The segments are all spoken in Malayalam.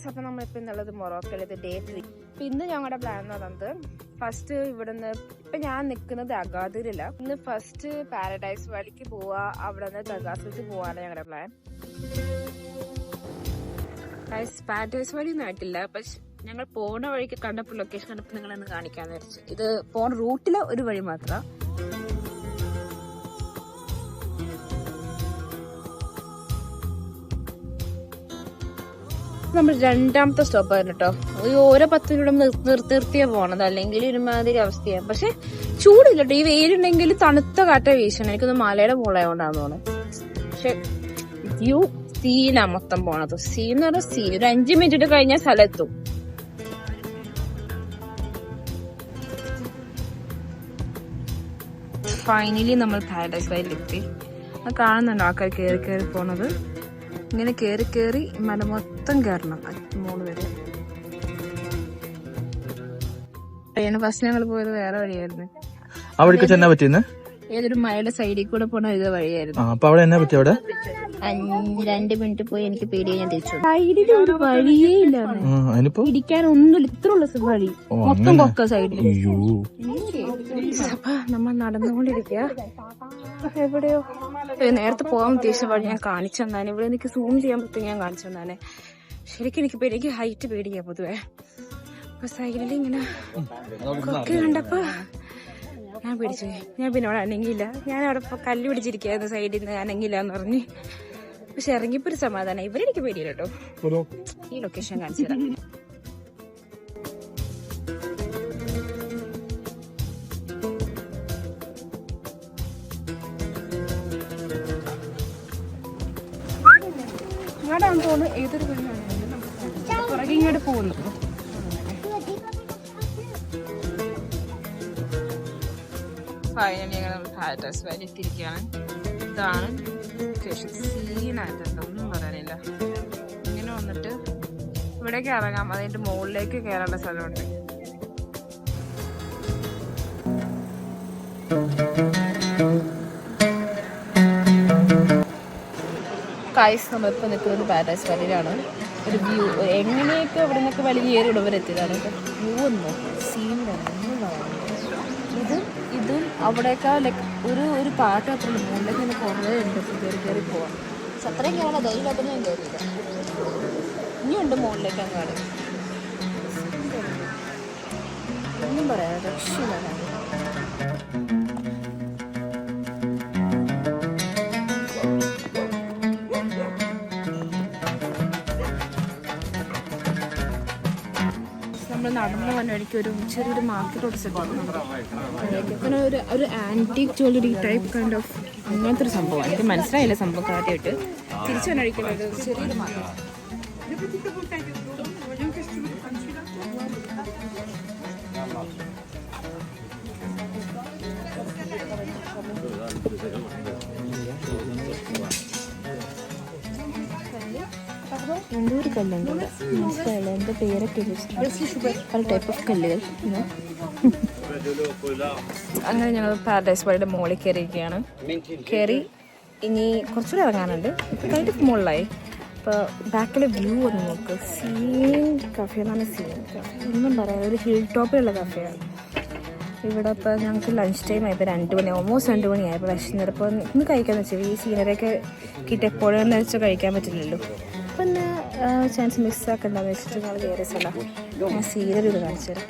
അപ്പം നമ്മളിപ്പോൾ ഇന്നുള്ളത് മൊറോക്കോയിലെ ഡേ 3. അപ്പം ഇന്ന് ഞങ്ങളുടെ പ്ലാൻ എന്ന് പറയുന്നത് ഫസ്റ്റ് ഇവിടുന്ന് ഇപ്പം ഞാൻ നിൽക്കുന്നത് അഗാദൂരില്ല. ഇന്ന് ഫസ്റ്റ് പാരഡൈസ് വാലിക്ക് പോവുക, അവിടെ നിന്ന് തഗാസൂക്ക് പോവാണ് ഞങ്ങളുടെ പ്ലാൻ. പാരഡൈസ് വാലി ഒന്നും ആയിട്ടില്ല, പക്ഷെ ഞങ്ങൾ പോണ വഴിക്ക് കണ്ടപ്പോൾ ലൊക്കേഷൻ കണ്ടപ്പോൾ നിങ്ങളൊന്ന് കാണിക്കാന്ന് വിചാരിച്ചു. ഇത് പോണ റൂട്ടിലെ ഒരു വഴി മാത്രം. നമ്മൾ രണ്ടാമത്തെ സ്റ്റോപ്പായിരുന്നു കേട്ടോ. ഓരോ 10 മിനിറ്റ് നിർത്തിയാ പോണത്, അല്ലെങ്കിൽ ഒരുമാതിരി അവസ്ഥയാണ്. പക്ഷെ ചൂടില്ല കേട്ടോ, ഈ വെയിലുണ്ടെങ്കിൽ തണുത്ത കാറ്റ വീശണം. എനിക്കൊന്ന് മലയുടെ മുകളായോണ്ടാന്ന് തോന്നുന്നു. പക്ഷെ വ്യൂ സീനാ മൊത്തം പോണത്. സീൻ എന്ന് പറഞ്ഞാൽ സീൻ. ഒരു 5 മിനിറ്റ് കഴിഞ്ഞാൽ സ്ഥലത്തും. ഫൈനലി നമ്മൾ പാരഡൈസ് വാലിയിലെത്തി. അത് കാണുന്നുണ്ട് ആൾക്കാർ കയറി കയറി പോണത്. ഇങ്ങനെ കയറി കയറി മല മൊത്തം കയറണം മോള് വരെ. ഫസ്റ്റ് ഞങ്ങൾ പോയത് വേറെ വഴിയായിരുന്നു. ഏതൊരു മലയുടെ സൈഡിൽ കൂടെ പോണ ഇത് വഴിയായിരുന്നു. 2 മിനിറ്റ് പോയി എനിക്ക് പേടിയാ. ഞാൻ തിരിച്ചു. സൈഡിൽ ഒരു വഴിയേ ഇല്ല, ഇടിക്കാൻ ഒന്നുമില്ല. ഇത്ര ഉള്ള വഴി മൊത്തം കൊക്ക സൈഡിൽ. അപ്പൊ നമ്മൾ നടന്നുകൊണ്ടിരിക്കുക. എവിടെയോ നേരത്തെ പോകാൻ ഉദ്ദേശിച്ച വഴി ഞാൻ കാണിച്ചു തന്നാനെ. ഇവിടെ എനിക്ക് സൂം ചെയ്യാൻ പറ്റും, ഞാൻ കാണിച്ചു തന്നാനെ. ശരിക്കും എനിക്ക് ഹൈറ്റ് പേടിക്കാം പൊതുവെ. അപ്പൊ സൈഡിൽ ഇങ്ങനെ കൊക്ക കണ്ടപ്പോ ഞാൻ പിടിച്ചു. ഞാൻ പിന്നെ അവിടെ അനങ്ങിയില്ല. ഞാൻ അവിടെ കല്ല് പിടിച്ചിരിക്കായിരുന്നു സൈഡിൽ നിന്ന്, അനങ്ങില്ല എന്ന് പറഞ്ഞ്. പക്ഷെ ഇറങ്ങിയപ്പോ ഒരു സമാധാനം. ഇവരെനിക്ക് പേടിയില്ല കേട്ടോ. ഈ ലൊക്കേഷൻ കാണിച്ചു തരാം. ഇങ്ങോട്ടാണെന്ന് തോന്നുന്നു. ഏതൊരു പുറകെ ഇങ്ങോട്ട് പോകുന്നു. ഫൈനലി ഞങ്ങൾ പാരഡൈസ് വാലി എത്തിയിരിക്കുകയാണ്. ഇതാണ് സീനായിട്ടുണ്ട്, ഒന്നും പറയാനില്ല. ഇങ്ങനെ വന്നിട്ട് ഇവിടേക്ക് ഇറങ്ങാം, അതിന്റെ മുകളിലേക്ക് കയറേണ്ട സ്ഥലമുണ്ട്. നമ്മളിപ്പോ നിൽക്കുന്നത് പാരഡൈസ് വാലിയിലാണ്. ഒരു വ്യൂ എങ്ങനെയൊക്കെ ഇവിടെ നിന്നൊക്കെ വലിയ കയറി ഇടവരെത്തിയതാണ്. വ്യൂ ഒന്നും സീൻ ഇതും അവിടേക്കാ ലൈക്ക് ഒരു പാട്ട് അത്ര മുകളിലേക്ക് തന്നെ കുറേ ഉണ്ട്. കയറി കയറി പോവാം. അത്രയും കയറാൻ ധൈര്യമായിട്ടൊന്നും ഞാൻ കയറിയില്ല. ഇനിയുണ്ട് മുകളിലേക്ക് അങ്ങാട്. ഒന്നും പറയാം, രക്ഷയില്ല. നമ്മൾ നടന്നു വന്ന വഴിക്ക് ഒരു ചെറിയൊരു മാർക്കറ്റോട് സെറ്റ് അങ്ങനെ ഒരു antique jewellery type kind of അങ്ങനത്തെ ഒരു സംഭവം. എനിക്ക് മനസ്സിലായില്ല സംഭവം കാര്യമായിട്ട്. തിരിച്ചു വന്ന വഴിക്കുള്ള ഒരു ചെറിയൊരു മാർക്കറ്റ്. എന്തോ ഒരു കല്ലുണ്ട്, മനസ്സിലായില്ല എന്താ പേരൊക്കെ. പല ടൈപ്പ് ഓഫ് കല്ലുകൾ. അങ്ങനെ ഞങ്ങൾ പാരഡൈസ് വാലിയുടെ മുകളിൽ കയറിയിരിക്കുകയാണ്. കയറി ഇനി കുറച്ചുകൂടെ ഇറങ്ങാനുണ്ട്. ഇപ്പം കൈൻഡ് ഓഫ് മുകളിലായി. അപ്പോൾ ബാക്കിലെ വ്യൂ ഒന്ന് നോക്ക്. സീൻ കഫേ എന്നാണ്. സീൻ കഫേ ഒന്നും പറയാം, ഒരു ഹിൽ ടോപ്പിലുള്ള കഫേയാണ്. ഇവിടെ ഇപ്പോൾ ഞങ്ങൾക്ക് ലഞ്ച് ടൈം ആയപ്പോൾ 2 മണി, ഓൾമോസ്റ്റ് 2 മണിയായപ്പോൾ വിശന്നിരപ്പോൾ ഇന്ന് കഴിക്കാമെന്ന് വെച്ചാൽ ഈ സീനറിയൊക്കെ കിട്ടി എപ്പോഴെന്ന് വെച്ചാൽ കഴിക്കാൻ പറ്റില്ലല്ലോ. അപ്പം പിന്നെ ചാൻസ് മിസ്സാക്കണ്ടെന്ന് വെച്ചിട്ട് ഞങ്ങൾ കയറിയ സ്ഥലം. ഞാൻ സീനറി ഇത് കാണിച്ചു തരാം.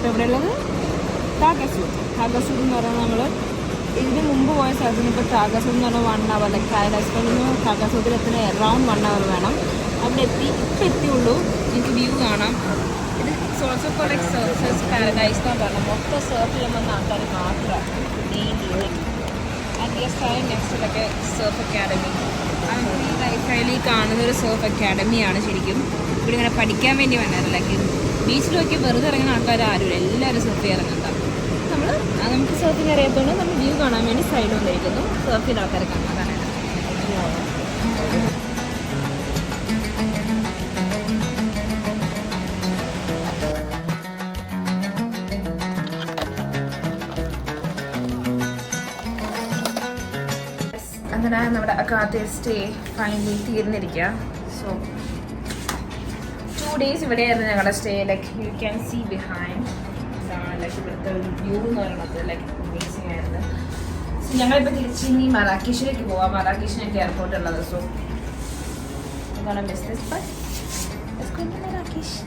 ഇവിടെയുള്ളത് താഗസൂർ എന്ന് പറയുന്നത് നമ്മൾ ഇതിന് മുമ്പ് പോയ സ്ഥലത്തിന് ഇപ്പോൾ താഗസൂർ എന്ന് പറഞ്ഞാൽ 1 hour, ലൈക്ക് പാരഡൈസ് വാലിയിൽ നിന്ന് താഗസൂരിൽ എത്തുന്ന അറൗണ്ട് 1 hour വേണം. അവിടെ ഇപ്പം എത്തിയുള്ളൂ. എനിക്ക് വ്യൂ കാണാം. ഇത് also for like surfers paradise എന്നാണ് പറഞ്ഞത്. മൊത്തം സർഫ് ചെയ്യാൻ വന്ന ആൾക്കാർ മാത്രമാണ് mainly. And next like surf academy. ഈ ലൈഫിൽ കാണുന്ന ഒരു സർഫ് അക്കാഡമിയാണ് ശരിക്കും. ഇവിടെ ഇങ്ങനെ പഠിക്കാൻ വേണ്ടി വന്നതല്ല. ബീച്ചിലൊക്കെ വെറുതെ ഇറങ്ങുന്ന ആൾക്കാർ ആരുമില്ല, എല്ലാവരും സർഫ് ഇറങ്ങുന്നതാണ്. നമുക്ക് സർഫിങ് അറിയാത്തതുകൊണ്ട് നമ്മൾ വ്യൂ കാണാൻ വേണ്ടി സൈഡ് വന്നിരിക്കുന്നു. സർഫിൻ്റെ ആൾക്കാരെ കാണാൻ. അങ്ങനെ നമ്മുടെ അക്കാത്തെ സ്റ്റേ ഫൈനലി തീർന്നിരിക്കുക. സോ 2 days ഇവിടെയായിരുന്നു ഞങ്ങളുടെ stay. Like you can see behind like ഇവിടുത്തെ ഒരു വ്യൂ എന്ന് പറയുന്നത് ലൈക്ക് അമേസിങ് ആയിരുന്നു. സോ ഞങ്ങളിപ്പോൾ തിരിച്ച് ഇനി മറാക്കേഷിലേക്ക് പോവാം. മറാക്കേഷിനൊക്കെ എയർപോർട്ട് ഉള്ളത്. So miss this but let's go to Marrakesh.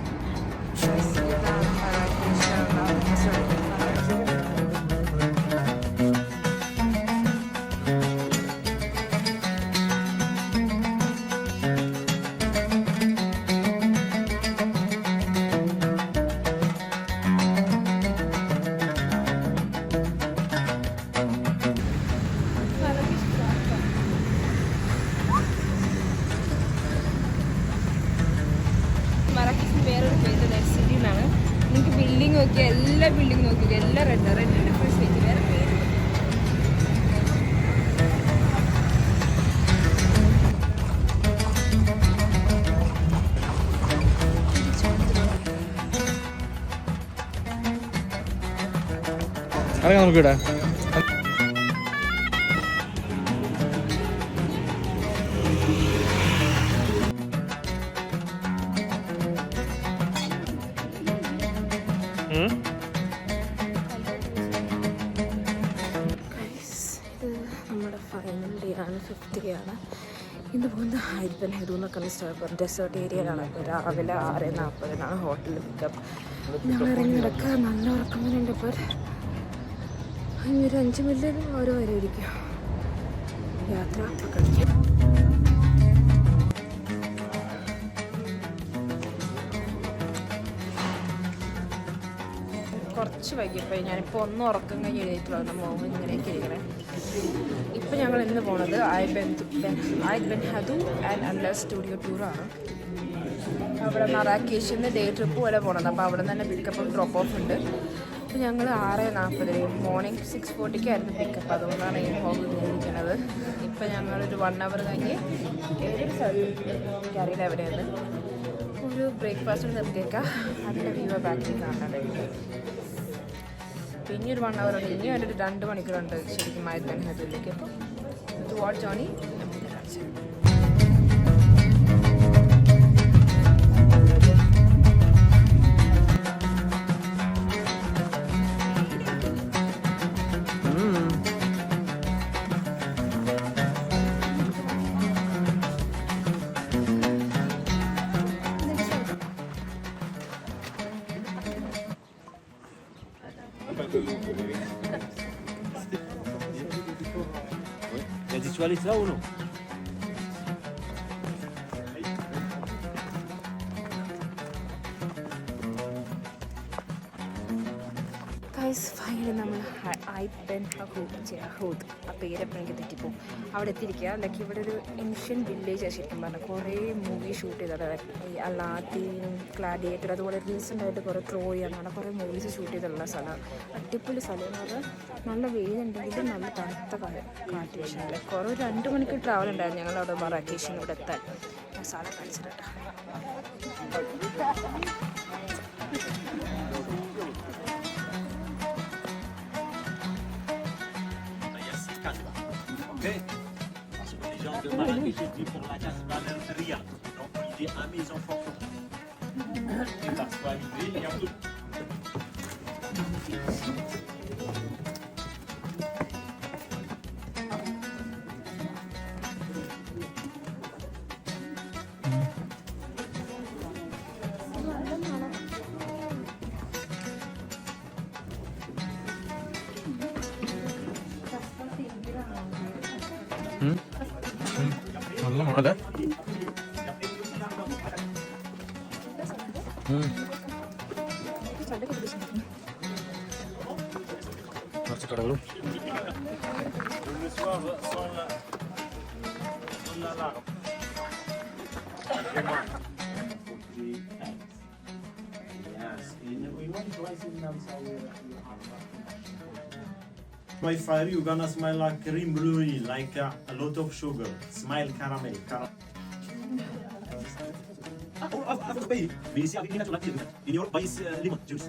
നിങ്ങൾക്ക് ബിൽഡിംഗ് നോക്കിയാൽ എല്ലാ ബിൽഡിംഗ് നോക്കിയാൽ എല്ലാം റെഡ് ഡിഫറൻസ് വെച്ച് വേറെ പേര്. നമുക്കിവിടെ നമ്മുടെ ഫൈനൽ ഡേ ആണ്, 5th day ആണ്. ഇന്ന് പോകുന്നത് ഹൈബൻ ഹെദു എന്നൊക്കെ സ്ഥലം ഡെസേർട്ട് ഏരിയയിലാണ്. അപ്പോൾ രാവിലെ 6:40 ഹോട്ടലിൽ പിക്കപ്പ്. ഞങ്ങൾ ഇറങ്ങി നടക്കുക. നല്ല ഉറക്കം വരുന്നുണ്ട്. ഇപ്പോൾ ഒരു 5 മിനിറ്റ് ഓരോ വരെ ഇരിക്കും. യാത്ര കഴിക്കും. കുറച്ച് വൈകിപ്പോയി. ഞാനിപ്പോൾ ഒന്നും ഉറക്കം കഴിഞ്ഞ് എഴുതിയിട്ട് വന്ന മോഹൻ ഇങ്ങനെയൊക്കെ ഇരിക്കണേ. ഇപ്പം ഞങ്ങൾ ഇന്ന് പോണത് ആയിദ് ബെൻ ഹദു ആൻഡ് അല്ല സ്റ്റുഡിയോ ടൂറാണ്. അവിടെ മറാക്കേഷിൽ ഡേ ട്രിപ്പ് പോലെ പോകണത്. അപ്പോൾ അവിടെ തന്നെ പിക്കപ്പും ഡ്രോപ്പ് ഓഫ് ഉണ്ട്. അപ്പോൾ ഞങ്ങൾ 6:40 മോർണിംഗ് 6:40 പിക്കപ്പ്. അതുകൊണ്ടാണ് ഈ ഹോബ് ഇരിക്കുന്നത്. ഇപ്പം ഞങ്ങളൊരു 1 hour കഴിഞ്ഞ് ഏതൊരു സ്ഥലത്ത് എനിക്കറിയില്ല എവിടെയാണ് ഒരു ബ്രേക്ക്ഫാസ്റ്റ് നിർത്തിയേക്കാം. അതിൻ്റെ വ്യൂ ബാക്കിൽ കാണാനായിട്ട്. പിന്നെ ഒരു 1 hour ഉണ്ട്. ഇനി ഒരു 2 മണിക്കൂറുണ്ട് ശരിക്കും ആയിദ് ബെൻ ഹദുവിലേക്ക്. അപ്പോൾ ടു വാട്ട് ജോണി കാണിച്ചു. Tu vas aller là ou non? Finally നമ്മൾ ആയിദ് ബെൻ ഹദൂദ് ആ പേരെപ്പോൾ എനിക്ക് തെറ്റിപ്പോവും അവിടെ എത്തിയിരിക്കുക. ലൈക്ക് ഇവിടെ ഒരു ഏൻഷ്യൻ വില്ലേജാണ് ശരിക്കും പറഞ്ഞാൽ. കുറേ മൂവി ഷൂട്ട് ചെയ്തത്. ഈ അലാദീൻ, ഗ്ലാഡിയേറ്റർ, അതുപോലെ റീസെൻ്റായിട്ട് കുറേ ട്രോയ് അങ്ങനെ കുറേ മൂവീസ് ഷൂട്ട് ചെയ്തിട്ടുള്ള സ്ഥലമാണ്. അടിപൊളി സ്ഥലം എന്ന് പറഞ്ഞാൽ നല്ല വെയിലുണ്ടെങ്കിലും നല്ല തണുത്ത കാറ്റ് വീശുന്നില്ല. കുറേ 2 മണിക്കൂർ ട്രാവൽ ഉണ്ടായിരുന്നു ഞങ്ങളവിടെ മറാക്കേഷിന് ഇവിടെ എത്താൻ. ഞാൻ സ്ഥലം കാണിച്ചിട്ടുണ്ട്. Parce que les gens de Marrakech vivent pour la diaspora de Riyad. Donc l'idée à mes enfants. Et parce qu'il y a tout. നല്ല മണല്ലേ? കുറച്ച് കടകളും l'alarme. Yes, we want to rise in by fire, you're gonna smell like cream brulee, like a lot of sugar. Smile caramel. Mais ici avec les natural in your base lemon juice.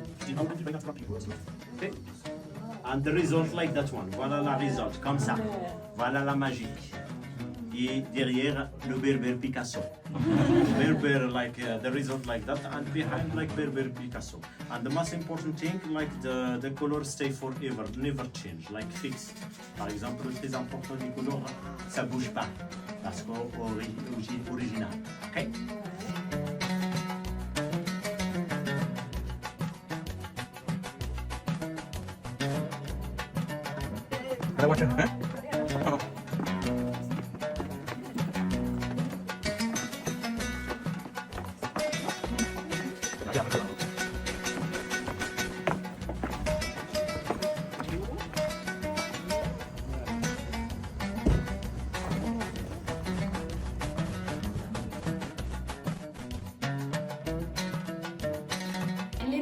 Okay. And the result like that one. Voilà la result, comme ça. Voilà la magie. Et derrière le Berber Picasso. Berber like the result like that, and behind like Berber Picasso. And the most important thing, like the color stay forever, never change, like fixed. Par exemple, le très important du couleur, ça bouge pas, parce que original. Okay.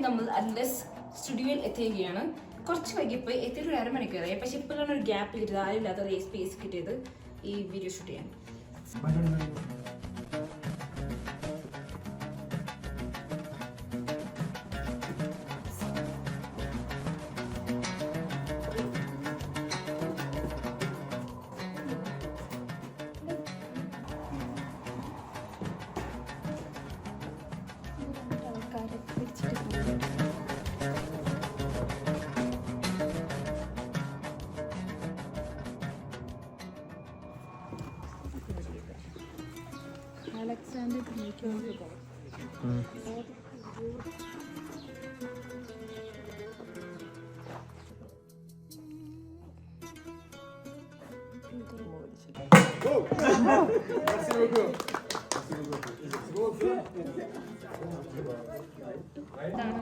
നമ്മൾ അറ്റ്ലസ് സ്റ്റുഡിയോയിൽ എത്തുകയാണ്. കുറച്ച് വൈകിപ്പോയി, എത്തിയിട്ട് ഒരു അരമണിക്കൂറായി. പക്ഷെ ഇപ്പോഴാണ് ഒരു ഗ്യാപ്പ് കിട്ടിയത്, ആരും ഇല്ലാത്ത ഒരു സ്പേസ് കിട്ടിയത് ഈ വീഡിയോ ഷൂട്ട് ചെയ്യാൻ. Alexander ഇതാണ്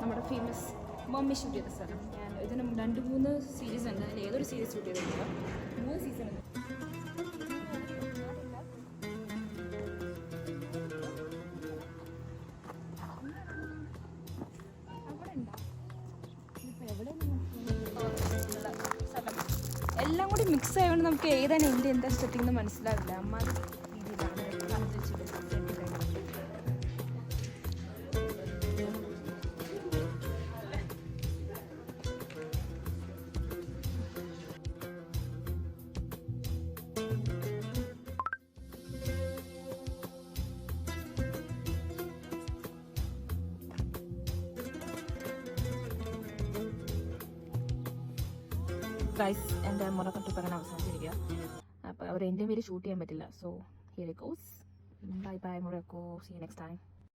നമ്മുടെ ഫേമസ് മമ്മി ഷൂട്ട് ചെയ്ത സ്ഥലം. ഞാൻ ഇതിന് 2-3 സീരീസ് ഉണ്ട്, അതിൽ ഏതൊരു സീരീസ് ഷൂട്ട് ചെയ്തിട്ടില്ല. 3 സീസൺ ഉണ്ട്. എല്ലാം കൂടി മിക്സ് ആയതുകൊണ്ട് നമുക്ക് ഏതാണ് എൻ്റെ എന്താ സെറ്റിംഗ് എന്ന് മനസ്സിലാവില്ല. അമ്മ രീതിയിലാണ് ഗൈസ്. എൻ്റെ മുറക്കട്ട് പറയാൻ അവസാനിച്ചിരിക്കുക. അപ്പോൾ അവർ എൻ്റെ പേര് ഷൂട്ട് ചെയ്യാൻ പറ്റില്ല. So here it goes. Bye bye Morocco. See you next time.